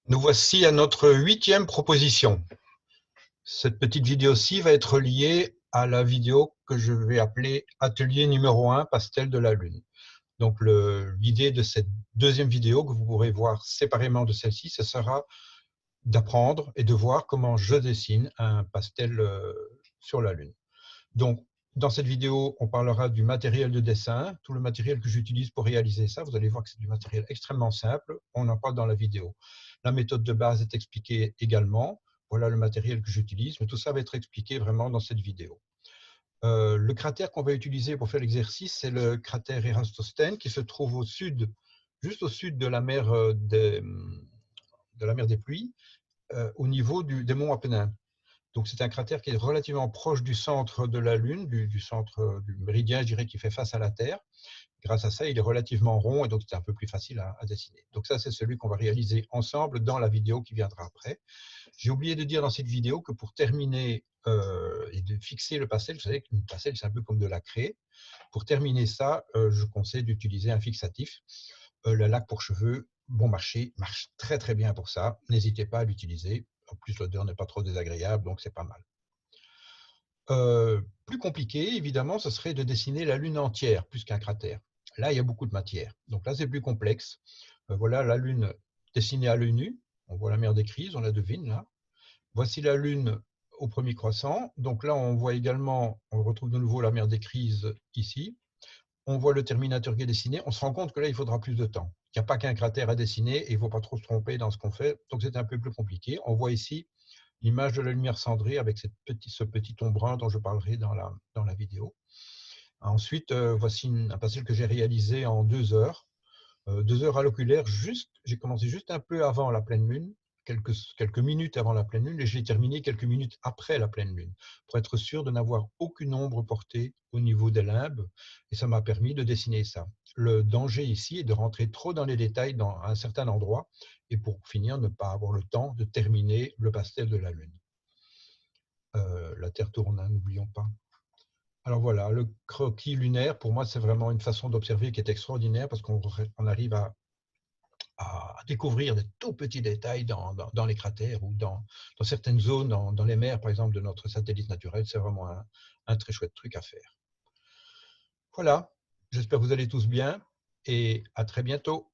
Nous voici à notre 8e proposition. Cette petite vidéo-ci va être liée à la vidéo que je vais appeler atelier numéro 1, pastel de la Lune. Donc l'idée de cette deuxième vidéo que vous pourrez voir séparément de celle-ci, ce sera d'apprendre et de voir comment je dessine un pastel sur la Lune. Donc dans cette vidéo, on parlera du matériel de dessin, tout le matériel que j'utilise pour réaliser ça. Vous allez voir que c'est du matériel extrêmement simple. On en parle dans la vidéo. La méthode de base est expliquée également. Voilà le matériel que j'utilise, mais tout ça va être expliqué vraiment dans cette vidéo. Le cratère qu'on va utiliser pour faire l'exercice, c'est le cratère Eratosthène qui se trouve au sud, juste au sud de la mer des Pluies, au niveau des monts Apennins. Donc c'est un cratère qui est relativement proche du centre de la Lune, du centre du méridien, je dirais, qui fait face à la Terre. Grâce à ça, il est relativement rond et donc c'est un peu plus facile à dessiner. Donc ça, c'est celui qu'on va réaliser ensemble dans la vidéo qui viendra après. J'ai oublié de dire dans cette vidéo que pour terminer et de fixer le pastel, vous savez qu'une pastel, c'est un peu comme de la craie. Pour terminer ça, je conseille d'utiliser un fixatif. Le lac pour cheveux, bon marché, marche très très bien pour ça. N'hésitez pas à l'utiliser. En plus, l'odeur n'est pas trop désagréable, donc c'est pas mal. Plus compliqué, évidemment, ce serait de dessiner la Lune entière, plus qu'un cratère. Là, il y a beaucoup de matière. Donc là, c'est plus complexe. Voilà la Lune dessinée à l'œil nu. On voit la mer des Crises, on la devine là. Voici la Lune au premier croissant. Donc là, on voit également, on retrouve de nouveau la mer des Crises ici. On voit le terminateur qui est dessiné. On se rend compte que là, il faudra plus de temps. Il n'y a pas qu'un cratère à dessiner et il ne faut pas trop se tromper dans ce qu'on fait. Donc c'est un peu plus compliqué. On voit ici l'image de la lumière cendrée avec ce petit ombrun dont je parlerai dans la vidéo. Ensuite, voici un pastel que j'ai réalisé en 2 heures. 2 heures à l'oculaire, j'ai commencé juste un peu avant la pleine lune, quelques minutes avant la pleine lune, et j'ai terminé quelques minutes après la pleine lune, pour être sûr de n'avoir aucune ombre portée au niveau des limbes, et ça m'a permis de dessiner ça. Le danger ici est de rentrer trop dans les détails dans un certain endroit, et pour finir, ne pas avoir le temps de terminer le pastel de la lune. La Terre tourne, hein, n'oublions pas. Alors voilà, le croquis lunaire, pour moi, c'est vraiment une façon d'observer qui est extraordinaire parce qu'on arrive à découvrir des tout petits détails dans les cratères ou dans certaines zones, dans les mers, par exemple, de notre satellite naturel. C'est vraiment un très chouette truc à faire. Voilà, j'espère que vous allez tous bien et à très bientôt.